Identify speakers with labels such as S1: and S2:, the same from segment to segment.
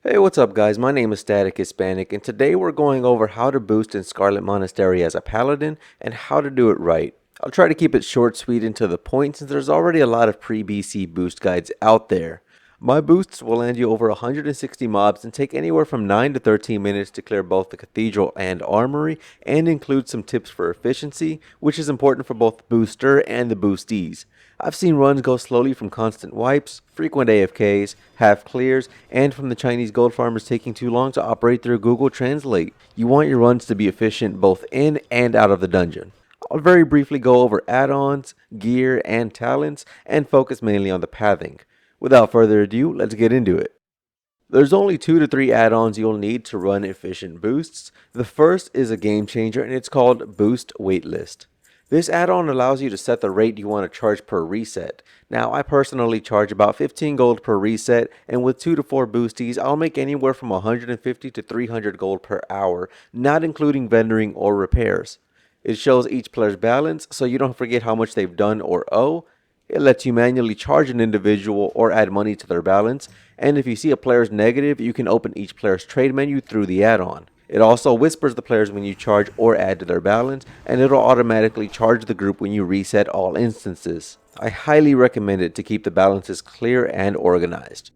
S1: Hey, what's up guys? My name is Static Hispanic and today we're going over how to boost in Scarlet Monastery as a Paladin and how to do it right. I'll try to keep it short, sweet, and to the point since there's already a lot of pre-BC boost guides out there. My boosts will land you over 160 mobs and take anywhere from 9 to 13 minutes to clear both the Cathedral and Armory, and include some tips for efficiency, which is important for both the booster and the boostees. I've seen runs go slowly from constant wipes, frequent AFKs, half clears, and from the Chinese gold farmers taking too long to operate through Google Translate. You want your runs to be efficient both in and out of the dungeon. I'll very briefly go over add-ons, gear, and talents, and focus mainly on the pathing. Without further ado, let's get into it. There's only 2 to 3 add-ons you'll need to run efficient boosts. The first is a game changer and it's called Boost Waitlist. This add-on allows you to set the rate you want to charge per reset. Now, I personally charge about 15 gold per reset, and with 2 to 4 boosties, I'll make anywhere from 150 to 300 gold per hour, not including vendoring or repairs. It shows each player's balance, so you don't forget how much they've done or owe. It lets you manually charge an individual or add money to their balance, and if you see a player's negative, you can open each player's trade menu through the add-on. It also whispers the players when you charge or add to their balance, and it'll automatically charge the group when you reset all instances. I highly recommend it to keep the balances clear and organized.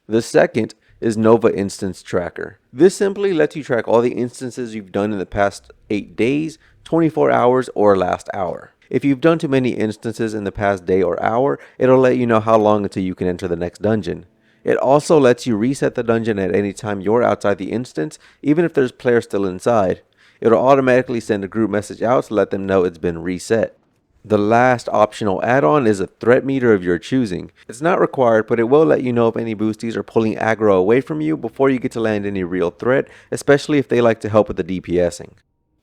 S1: The second is Nova Instance Tracker. This simply lets you track all the instances you've done in the past 8 days, 24 hours, or last hour. If you've done too many instances in the past day or hour, it'll let you know how long until you can enter the next dungeon. It also lets you reset the dungeon at any time you're outside the instance, even if there's players still inside. It'll automatically send a group message out to let them know it's been reset. The last optional add-on is a threat meter of your choosing. It's not required, but it will let you know if any boosties are pulling aggro away from you before you get to land any real threat, especially if they like to help with the DPSing.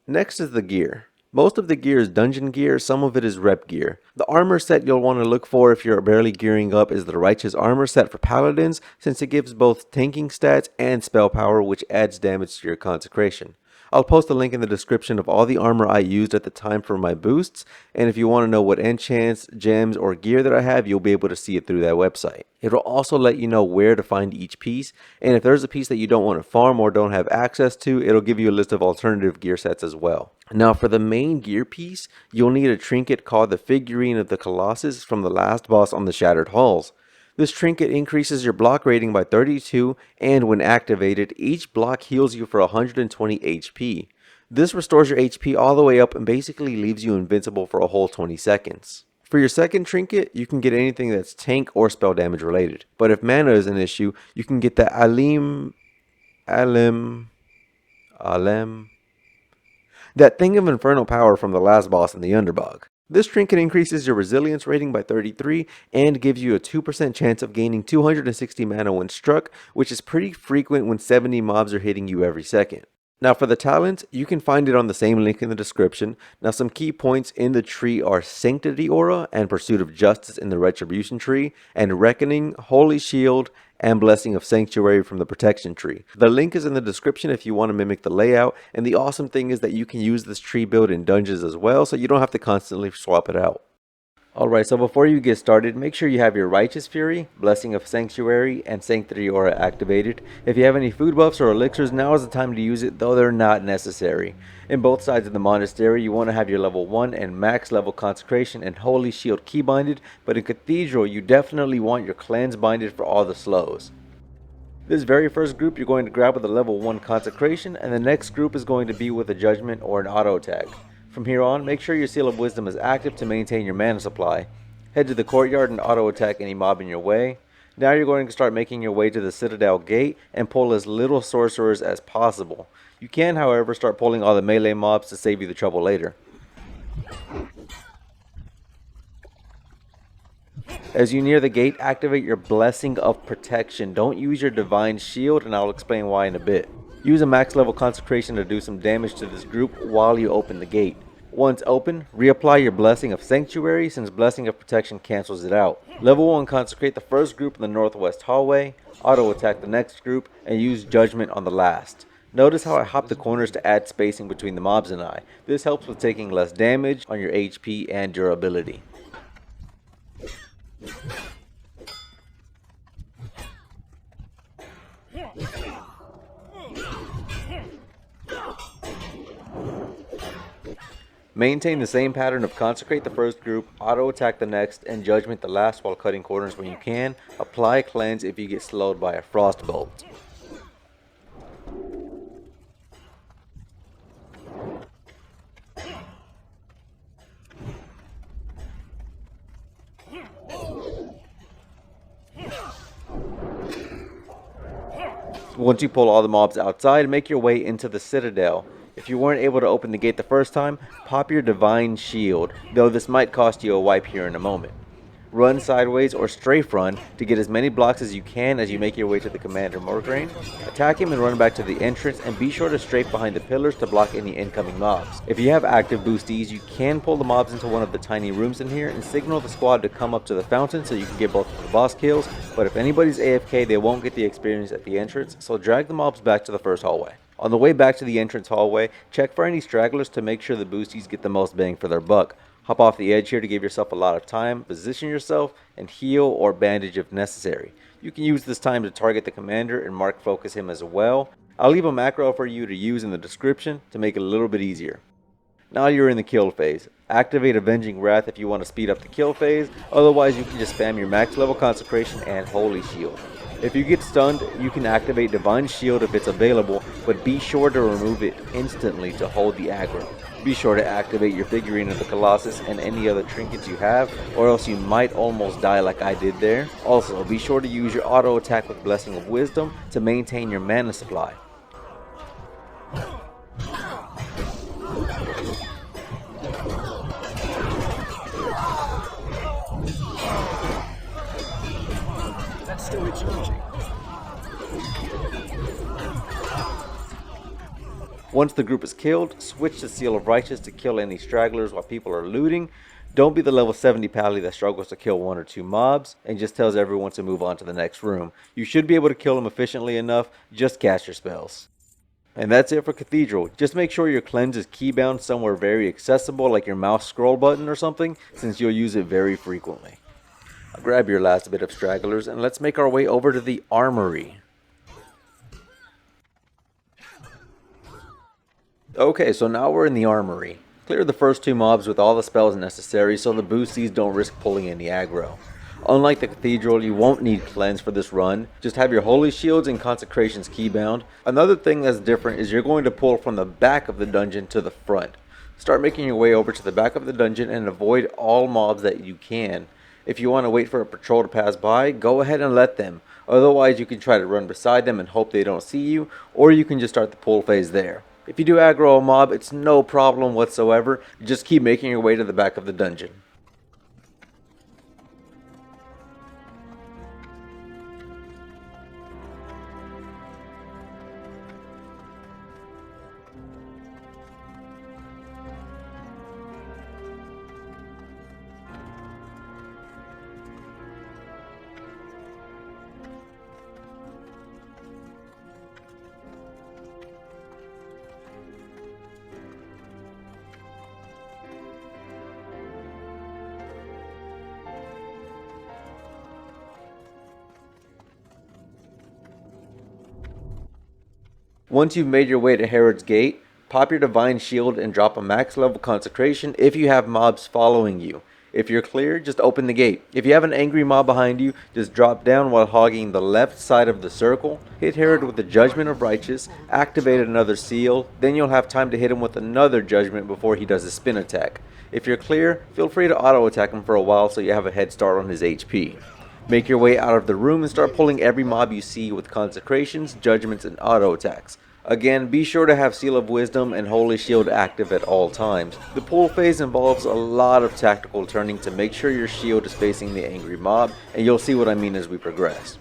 S1: Next is the gear. Most of the gear is dungeon gear, some of it is rep gear. The armor set you'll want to look for if you're barely gearing up is the Righteous Armor set for Paladins, since it gives both tanking stats and spell power, which adds damage to your consecration. I'll post a link in the description of all the armor I used at the time for my boosts, and if you want to know what enchants, gems, or gear that I have, you'll be able to see it through that website. It'll also let you know where to find each piece, and if there's a piece that you don't want to farm or don't have access to, it'll give you a list of alternative gear sets as well. Now for the main gear piece, you'll need a trinket called the Figurine of the Colossus from the last boss on the Shattered Halls. This trinket increases your block rating by 32, and when activated, each block heals you for 120 HP. This restores your HP all the way up and basically leaves you invincible for a whole 20 seconds. For your second trinket, you can get anything that's tank or spell damage related. But if mana is an issue, you can get the that thing of infernal power from the last boss in the Underbog. This trinket increases your resilience rating by 33 and gives you a 2% chance of gaining 260 mana when struck, which is pretty frequent when 70 mobs are hitting you every second. Now for the talent, you can find it on the same link in the description. Now some key points in the tree are Sanctity Aura and Pursuit of Justice in the Retribution tree, and Reckoning, Holy Shield, and Blessing of Sanctuary from the Protection tree. The link is in the description if you want to mimic the layout, and the awesome thing is that you can use this tree build in dungeons as well, so you don't have to constantly swap it out. Alright, so before you get started, make sure you have your Righteous Fury, Blessing of Sanctuary, and Sanctity Aura activated. If you have any food buffs or elixirs, now is the time to use it, though they're not necessary. In both sides of the monastery, you want to have your level 1 and max level Consecration and Holy Shield keybinded, but in Cathedral, you definitely want your Cleanse binded for all the slows. This very first group you're going to grab with a level 1 Consecration, and the next group is going to be with a Judgment or an auto attack. From here on, make sure your Seal of Wisdom is active to maintain your mana supply. Head to the courtyard and auto attack any mob in your way. Now you're going to start making your way to the Citadel Gate and pull as little sorcerers as possible. You can, however, start pulling all the melee mobs to save you the trouble later. As you near the gate, activate your Blessing of Protection. Don't use your Divine Shield, and I'll explain why in a bit. Use a max level Consecration to do some damage to this group while you open the gate. Once open, reapply your Blessing of Sanctuary since Blessing of Protection cancels it out. Level 1 consecrate the first group in the northwest hallway, auto attack the next group, and use Judgment on the last. Notice how I hop the corners to add spacing between the mobs and I. This helps with taking less damage on your HP and durability. Maintain the same pattern of consecrate the first group, auto attack the next, and judgment the last while cutting corners when you can. Apply cleanse if you get slowed by a frost bolt. Once you pull all the mobs outside, make your way into the citadel. If you weren't able to open the gate the first time, pop your divine shield, though this might cost you a wipe here in a moment. Run sideways or strafe run to get as many blocks as you can as you make your way to the Commander Mograine. Attack him and run back to the entrance, and be sure to strafe behind the pillars to block any incoming mobs. If you have active boosties, you can pull the mobs into one of the tiny rooms in here and signal the squad to come up to the fountain so you can get both of the boss kills, but if anybody's AFK, they won't get the experience at the entrance, so drag the mobs back to the first hallway. On the way back to the entrance hallway, check for any stragglers to make sure the boosties get the most bang for their buck. Hop off the edge here to give yourself a lot of time, position yourself, and heal or bandage if necessary. You can use this time to target the commander and mark focus him as well. I'll leave a macro for you to use in the description to make it a little bit easier. Now you're in the kill phase. Activate Avenging Wrath if you want to speed up the kill phase, otherwise you can just spam your max level consecration and Holy Shield. If you get stunned, you can activate Divine Shield if it's available, but be sure to remove it instantly to hold the aggro. Be sure to activate your figurine of the Colossus and any other trinkets you have, or else you might almost die like I did there. Also, be sure to use your auto attack with Blessing of Wisdom to maintain your mana supply.
S2: That's still recharging.
S1: Once the group is killed, switch to Seal of Righteous to kill any stragglers while people are looting. Don't be the level 70 pally that struggles to kill one or two mobs and just tells everyone to move on to the next room. You should be able to kill them efficiently enough, just cast your spells. And that's it for Cathedral. Just make sure your cleanse is keybound somewhere very accessible like your mouse scroll button or something, since you'll use it very frequently. Grab your last bit of stragglers and let's make our way over to the Armory. Okay, so now we're in the Armory. Clear the first two mobs with all the spells necessary so the boosties don't risk pulling any aggro. Unlike the Cathedral, you won't need cleanse for this run, just have your Holy Shields and Consecrations keybound. Another thing that's different is you're going to pull from the back of the dungeon to the front. Start making your way over to the back of the dungeon and avoid all mobs that you can. If you want to wait for a patrol to pass by, go ahead and let them. Otherwise, you can try to run beside them and hope they don't see you, or you can just start the pull phase there. If you do aggro a mob, it's no problem whatsoever. Just keep making your way to the back of the dungeon. Once you've made your way to Herod's Gate, pop your Divine Shield and drop a max level consecration if you have mobs following you. If you're clear, just open the gate. If you have an angry mob behind you, just drop down while hogging the left side of the circle. Hit Herod with the Judgment of Righteous, activate another seal, then you'll have time to hit him with another Judgment before he does a spin attack. If you're clear, feel free to auto attack him for a while so you have a head start on his HP. Make your way out of the room and start pulling every mob you see with consecrations, judgments, and auto attacks. Again, be sure to have Seal of Wisdom and Holy Shield active at all times. The pull phase involves a lot of tactical turning to make sure your shield is facing the angry mob, and you'll see what I mean as we progress.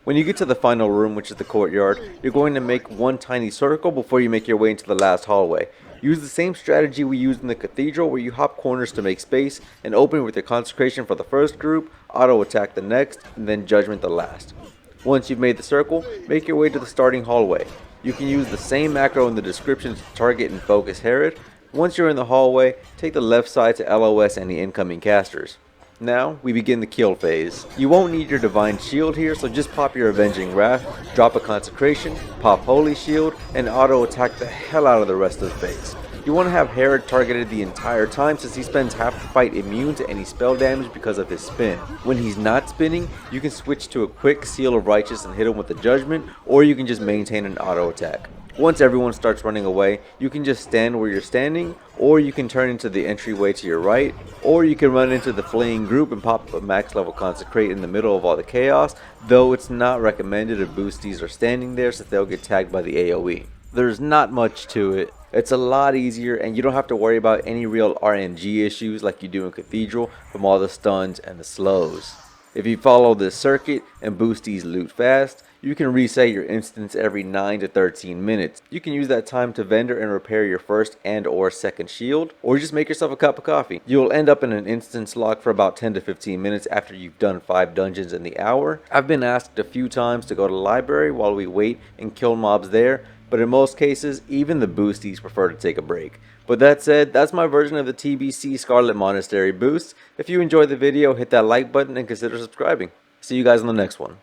S1: When you get to the final room, which is the courtyard, you're going to make one tiny circle before you make your way into the last hallway. Use the same strategy we used in the cathedral, where you hop corners to make space and open with your consecration for the first group, auto attack the next, and then judgment the last. Once you've made the circle, make your way to the starting hallway. You can use the same macro in the description to target and focus Herod. Once you're in the hallway, take the left side to LOS any incoming casters. Now, we begin the kill phase. You won't need your Divine Shield here, so just pop your Avenging Wrath, drop a Consecration, pop Holy Shield, and auto attack the hell out of the rest of the phase. You want to have Herod targeted the entire time, since he spends half the fight immune to any spell damage because of his spin. When he's not spinning, you can switch to a quick Seal of Righteous and hit him with the Judgment, or you can just maintain an auto attack. Once everyone starts running away, you can just stand where you're standing, or you can turn into the entryway to your right, or you can run into the fleeing group and pop a max level Consecrate in the middle of all the chaos, though it's not recommended if boosties are standing there, since they'll get tagged by the AoE. There's not much to it. It's a lot easier, and you don't have to worry about any real RNG issues like you do in Cathedral from all the stuns and the slows. If you follow this circuit and boosties loot fast, you can reset your instance every 9 to 13 minutes. You can use that time to vendor and repair your first and or second shield, or just make yourself a cup of coffee. You'll end up in an instance lock for about 10 to 15 minutes after you've done 5 dungeons in the hour. I've been asked a few times to go to the library while we wait and kill mobs there, but in most cases, even the boosties prefer to take a break. But that said, that's my version of the TBC Scarlet Monastery boost. If you enjoyed the video, hit that like button and consider subscribing. See you guys on the next one.